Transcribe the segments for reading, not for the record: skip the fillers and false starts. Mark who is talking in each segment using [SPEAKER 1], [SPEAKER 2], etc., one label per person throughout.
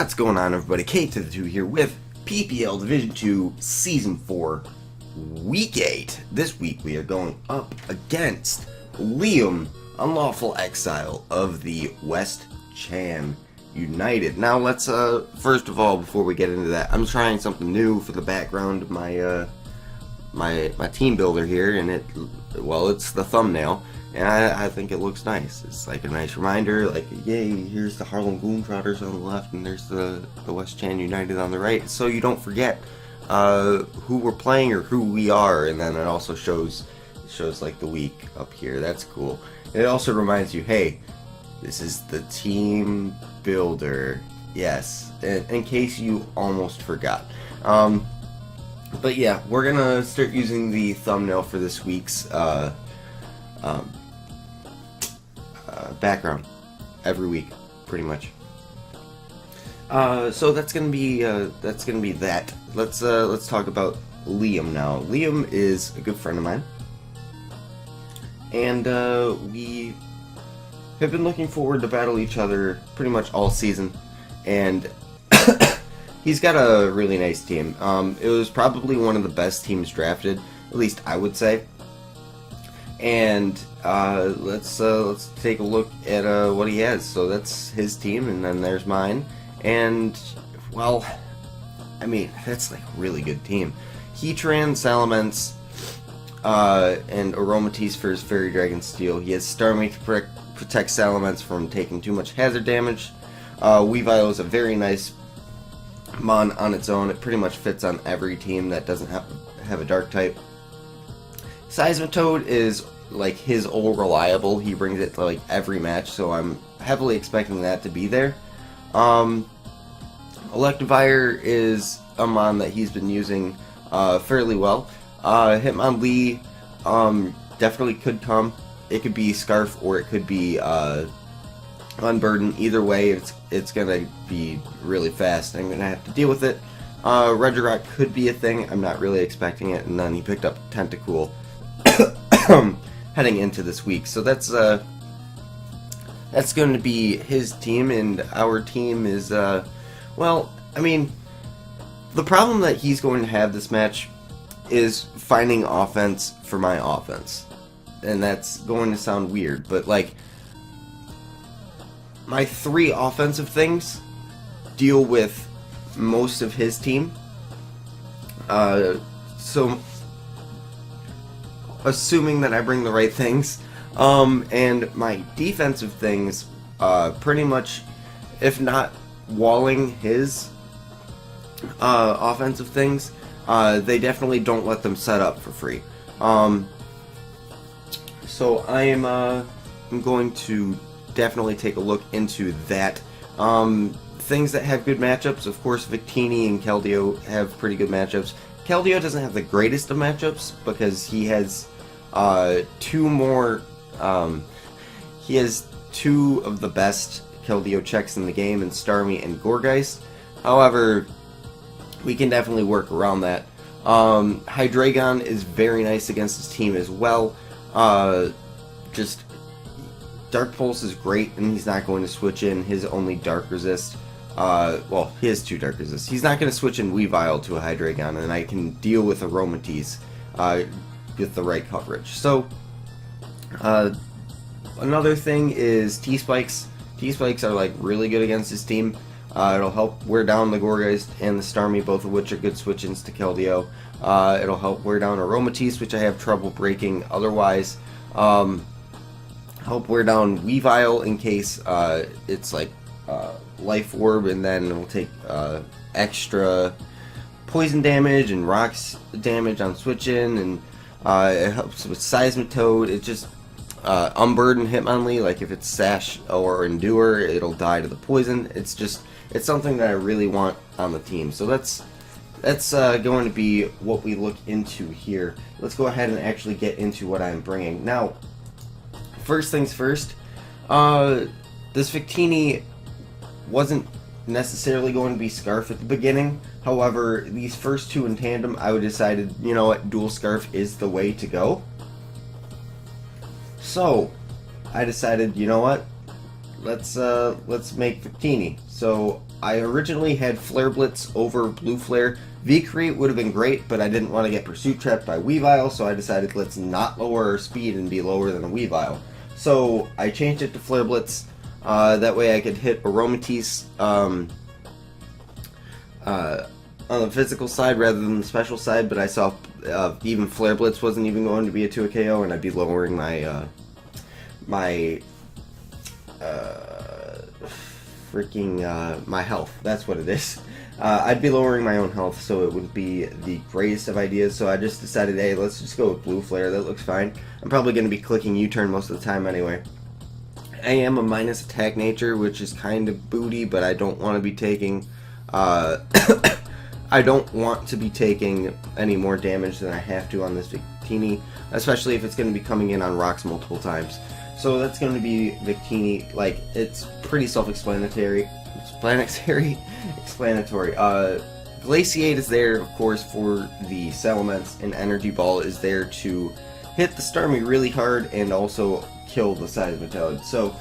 [SPEAKER 1] What's going on, everybody? K to the 2 here with PPL Division 2 Season 4 Week 8. This week we are going up against Liam, Unlawful Exile of the West Chan United. Now let's, first of all, before we get into that, I'm trying something new for the background of my, my team builder here, and it's the thumbnail. And I think it looks nice. It's like a nice reminder, like, yay, here's the Harlem Gloomtrotters on the left, and there's the West Chan United on the right, so you don't forget who we're playing or who we are, and then it also shows like the week up here. That's cool. It also reminds you, hey, this is the team builder. Yes, in case you almost forgot. But yeah, we're gonna start using the thumbnail for this week's background every week, pretty much. So that's gonna be that. Let's talk about Liam now. Liam is a good friend of mine, and we have been looking forward to battle each other pretty much all season, and he's got a really nice team. It was probably one of the best teams drafted, at least I would say. And let's take a look at what he has. So that's his team, and then there's mine. And well, I mean, that's like a really good team. Heatran, Salamence, and Aromatisse for his Fairy Dragon Steel. He has Starmie to protect Salamence from taking too much hazard damage. Weavile is a very nice mon on its own. It pretty much fits on every team that doesn't have a dark type. Seismitoad is like his old reliable. He brings it to like every match, so I'm heavily expecting that to be there. Electivire is a mon that he's been using fairly well. Hitmonlee definitely could come. It could be Scarf or it could be Unburden. Either way, it's gonna be really fast. I'm gonna have to deal with it. Regirock could be a thing. I'm not really expecting it. And then he picked up Tentacool heading into this week. So that's going to be his team, and our team is well, I mean, the problem that he's going to have this match is finding offense for my offense. And that's going to sound weird, but like my three offensive things deal with most of his team. So assuming that I bring the right things, and my defensive things, pretty much, if not walling his offensive things, they definitely don't let them set up for free. So I'm going to definitely take a look into that. Things that have good matchups, of course, Victini and Keldeo have pretty good matchups. Keldeo doesn't have the greatest of matchups because he has two more. He has two of the best Keldeo checks in the game, in Starmie and Gourgeist. However, we can definitely work around that. Hydreigon is very nice against his team as well. Just Dark Pulse is great, and he's not going to switch in his only Dark Resist. Well, he has two Dark Resists. He's not going to switch in Weavile to a Hydreigon, and I can deal with Aromatisse with the right coverage. So, another thing is T-Spikes. T-Spikes are like really good against his team. It'll help wear down the Gourgeist and the Starmie, both of which are good switch-ins to Keldeo. It'll help wear down Aromatisse, which I have trouble breaking otherwise. Help wear down Weavile in case it's like Life Orb, and then it'll take extra poison damage and rocks damage on switch-in, and it helps with Seismitoad. It just Unburden Hitmonlee, like if it's Sash or Endure, it'll die to the poison. It's something that I really want on the team. So that's going to be what we look into here. Let's go ahead and actually get into what I'm bringing. Now, first things first, this Victini wasn't necessarily going to be Scarf at the beginning. However, these first two in tandem, I decided, you know what, dual Scarf is the way to go. So, I decided, you know what, let's make Victini. So I originally had Flare Blitz over Blue Flare. V-Create would have been great, but I didn't want to get Pursuit Trapped by Weavile, so I decided let's not lower our speed and be lower than a Weavile. So I changed it to Flare Blitz. That way I could hit Aromatisse on the physical side rather than the special side, but I saw even Flare Blitz wasn't even going to be a 2 KO, and I'd be lowering my my health. That's what it is. I'd be lowering my own health, so it would be the greatest of ideas. So I just decided, hey, let's just go with Blue Flare. That looks fine. I'm probably going to be clicking U-turn most of the time anyway. I am a minus attack nature, which is kind of booty, but I don't want to be taking I don't want to be taking any more damage than I have to on this Victini, especially if it's going to be coming in on rocks multiple times. So that's going to be Victini. Like, it's pretty self-explanatory. Explanatory. Glaciate is there, of course, for the Salamence, and Energy Ball is there to hit the Starmie really hard and also kill the Seismitoad. So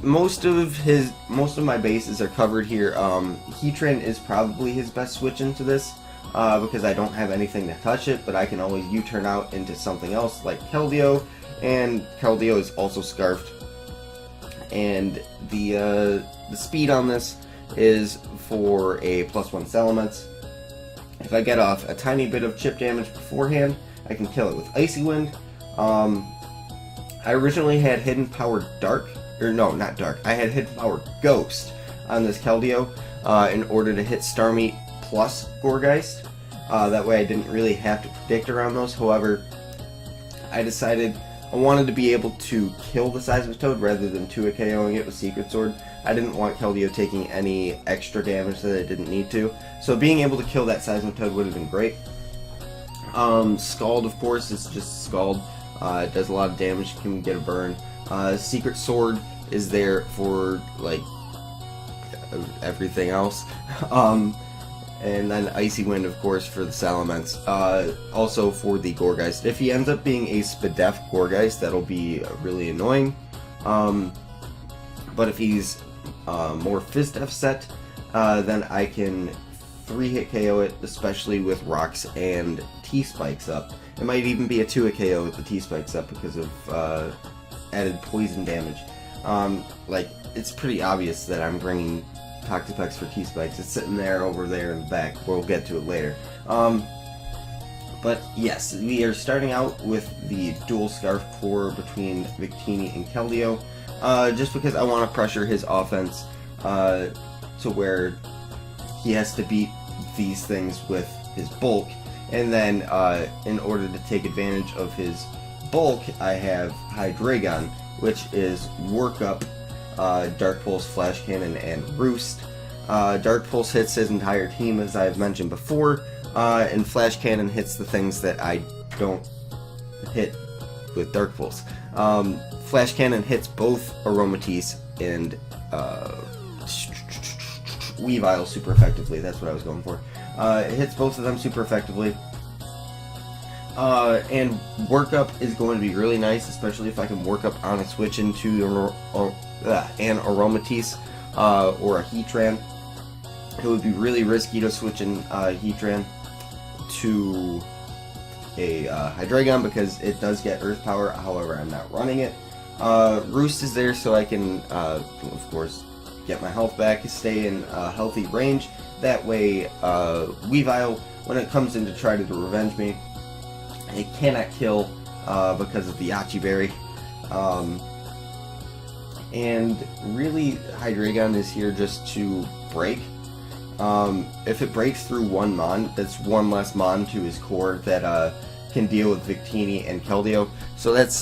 [SPEAKER 1] most of my bases are covered here. Heatran is probably his best switch into this, because I don't have anything to touch it, but I can always U-turn out into something else like Keldeo, and Keldeo is also Scarfed. And the speed on this is for a +1 Salamence. If I get off a tiny bit of chip damage beforehand, I can kill it with Icy Wind. I originally had Hidden Power Dark, or no, not Dark. I had Hidden Power Ghost on this Keldeo in order to hit Starmie plus Gourgeist. That way I didn't really have to predict around those. However, I decided I wanted to be able to kill the Seismitoad rather than 2-KOing it with Secret Sword. I didn't want Keldeo taking any extra damage that it didn't need to. So being able to kill that Seismitoad would have been great. Scald, of course, is just Scald. It does a lot of damage, can get a burn. Secret Sword is there for, like, everything else. And then Icy Wind, of course, for the Salamence. Also for the Gourgeist. If he ends up being a Spadef Gourgeist, that'll be really annoying. But if he's more Fizdef set, then I can 3-hit KO it, especially with Rocks and T-Spikes up. It might even be a 2-KO with the T-Spikes up because of added poison damage. Like, it's pretty obvious that I'm bringing Toxapex for T-Spikes. It's sitting there over there in the back. We'll get to it later. But yes, we are starting out with the dual Scarf core between Victini and Keldeo, just because I want to pressure his offense to where he has to beat these things with his bulk, and then in order to take advantage of his bulk, I have Hydreigon, which is Work Up, Dark Pulse, Flash Cannon, and Roost. Dark Pulse hits his entire team, as I've mentioned before, and Flash Cannon hits the things that I don't hit with Dark Pulse. Flash Cannon hits both Aromatisse and Weavile super effectively. That's what I was going for. It hits both of them super effectively. And Work Up is going to be really nice, especially if I can Work Up on a switch into an Aromatisse or a Heatran. It would be really risky to switch in Heatran to a Hydreigon because it does get Earth Power, however I'm not running it. Roost is there so I can, of course, get my health back, stay in healthy range. That way, Weavile, when it comes in to try to revenge me, it cannot kill because of the Yachi Berry. And really, Hydreigon is here just to break. If it breaks through one Mon, that's one less Mon to his core that can deal with Victini and Keldeo. So that's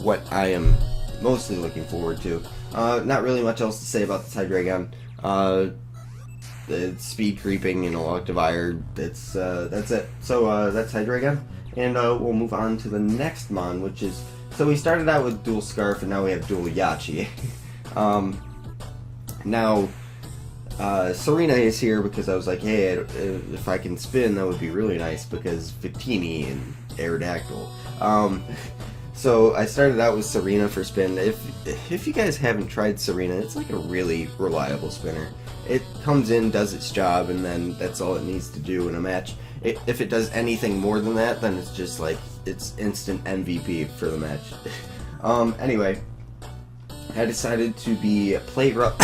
[SPEAKER 1] what I am mostly looking forward to. Not really much else to say about this Hydreigon. The speed creeping and Electivire, that's it. So that's Hydreigon. And we'll move on to the next Mon, which is... So we started out with Dual Scarf, and now we have Dual Yachi. Now, Serena is here because I was like, hey, if I can spin, that would be really nice, because Victini and Aerodactyl. So I started out with Serena for spin. If you guys haven't tried Serena, it's like a really reliable spinner. It comes in, does its job, and then that's all it needs to do in a match. If it does anything more than that, then it's just like it's instant MVP for the match. Anyway, I decided to be play rough,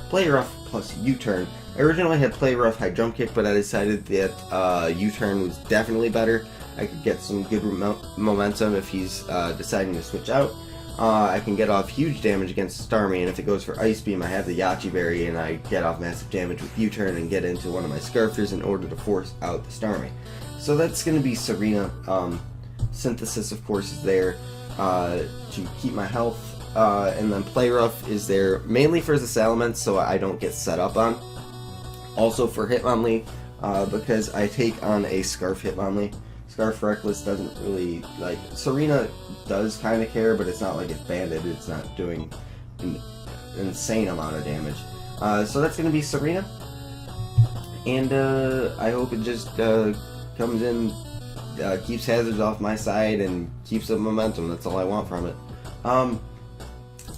[SPEAKER 1] play rough plus U-turn. I originally had play rough high jump kick, but I decided that U-turn was definitely better. I could get some good momentum if he's deciding to switch out. I can get off huge damage against Starmie, and if it goes for Ice Beam, I have the Yachi Berry, and I get off massive damage with U-turn and get into one of my Scarfers in order to force out the Starmie. So that's going to be Serena. Synthesis, of course, is there to keep my health, and then Play Rough is there mainly for the Salamence, so I don't get set up on. Also for Hitmonlee, because I take on a Scarf Hitmonlee. Scarf Reckless doesn't really, like, Serena does kind of care, but it's not like it's banded, it's not doing an insane amount of damage. So that's going to be Serena, and I hope it just comes in, keeps hazards off my side, and keeps up momentum. That's all I want from it.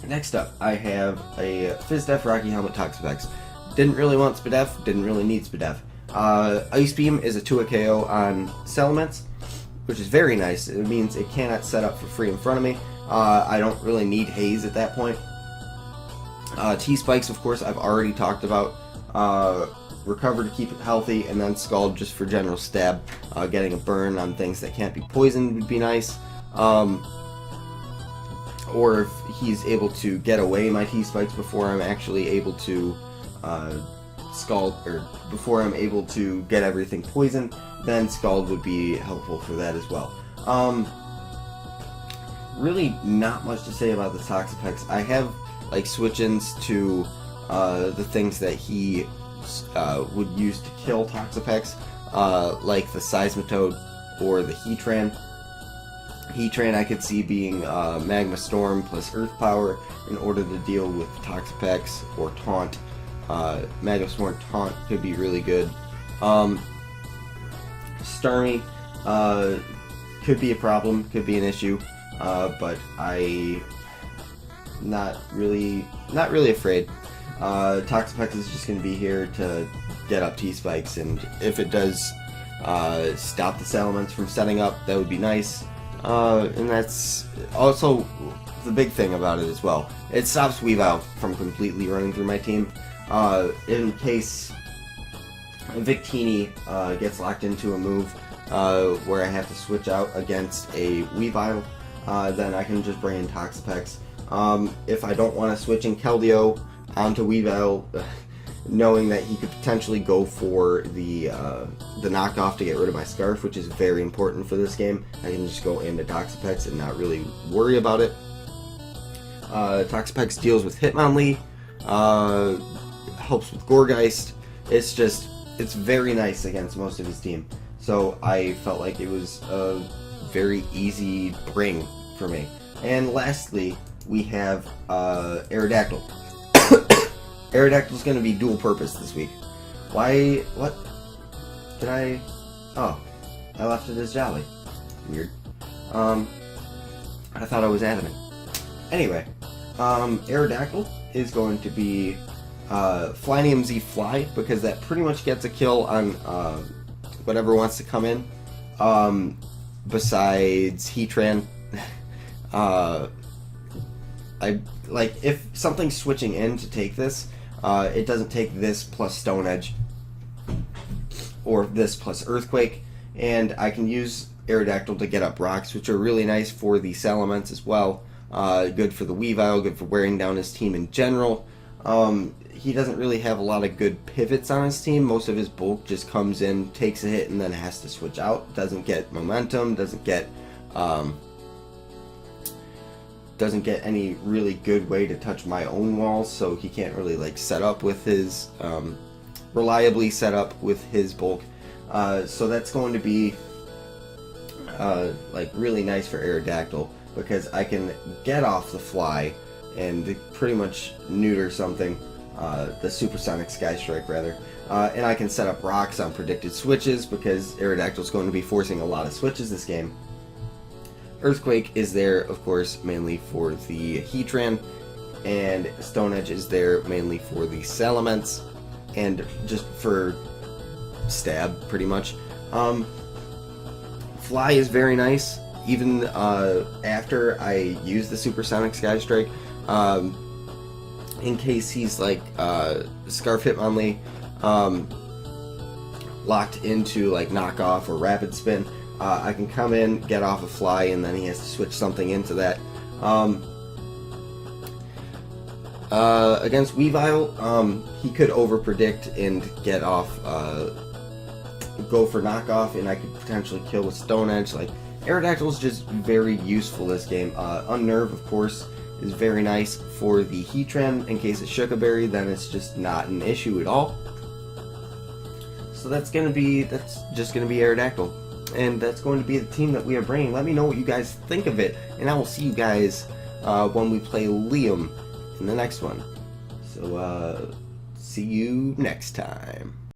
[SPEAKER 1] Next up, I have a Fizdef Rocky Helmet Toxapex. Didn't really want Spadef, didn't really need Spadef. Ice Beam is a 2-hit KO on Salamence, which is very nice. It means it cannot set up for free in front of me. I don't really need Haze at that point. T-Spikes, of course, I've already talked about. Recover to keep it healthy, and then Scald just for general stab. Getting a burn on things that can't be poisoned would be nice. Or if he's able to get away my T-Spikes before I'm actually able to Scald, or before I'm able to get everything poisoned, then Scald would be helpful for that as well. Really not much to say about the Toxapex. I have like switch-ins to the things that he would use to kill Toxapex, like the Seismitoad or the Heatran. Heatran I could see being Magma Storm plus Earth Power in order to deal with Toxapex or Taunt. Magma Storm Taunt could be really good. Starmie could be a problem, could be an issue, but I not really afraid. Toxapex is just going to be here to get up T-Spikes, and if it does stop the Salamence from setting up, that would be nice. And that's also the big thing about it as well. It stops Weavile from completely running through my team. In case Victini gets locked into a move where I have to switch out against a Weavile, then I can just bring in Toxapex. If I don't want to switch in Keldeo onto Weavile, knowing that he could potentially go for the knockoff to get rid of my Scarf, which is very important for this game, I can just go into Toxapex and not really worry about it. Toxapex deals with Hitmonlee, helps with Gourgeist. It's very nice against most of his team. So I felt like it was a very easy bring for me. And lastly, we have Aerodactyl. Aerodactyl's going to be dual purpose this week. Why? What? Did I? Oh, I left it as Jolly. Weird. I thought I was adamant. Anyway, Aerodactyl is going to be Flynium Z Fly, because that pretty much gets a kill on whatever wants to come in. Besides Heatran. I like if something's switching in to take this, it doesn't take this plus Stone Edge or this plus Earthquake, and I can use Aerodactyl to get up rocks, which are really nice for the Salamence as well. Good for the Weavile, good for wearing down his team in general. He doesn't really have a lot of good pivots on his team. Most of his bulk just comes in, takes a hit, and then has to switch out. Doesn't get momentum, doesn't get any really good way to touch my own walls, so he can't really like set up with his reliably set up with his bulk. So that's going to be like really nice for Aerodactyl, because I can get off the fly and pretty much neuter something, the Supersonic Sky Strike rather, and I can set up rocks on predicted switches, because Aerodactyl is going to be forcing a lot of switches this game. Earthquake is there, of course, mainly for the Heatran, and Stone Edge is there mainly for the Salamence, and just for stab, pretty much. Fly is very nice, even after I use the Supersonic Sky Strike, in case he's like Scarf Hitmonlee, locked into like knockoff or rapid spin. I can come in, get off a Fly, and then he has to switch something into that. Against Weavile, he could overpredict and get off, go for knockoff, and I could potentially kill with Stone Edge. Like, Aerodactyl is just very useful this game. Unnerve, of course, is very nice for the Heatran. In case it's Shuca Berry, then it's just not an issue at all. So that's just gonna be Aerodactyl, and that's going to be the team that we are bringing. Let me know what you guys think of it, and I will see you guys when we play Liam in the next one. So see you next time.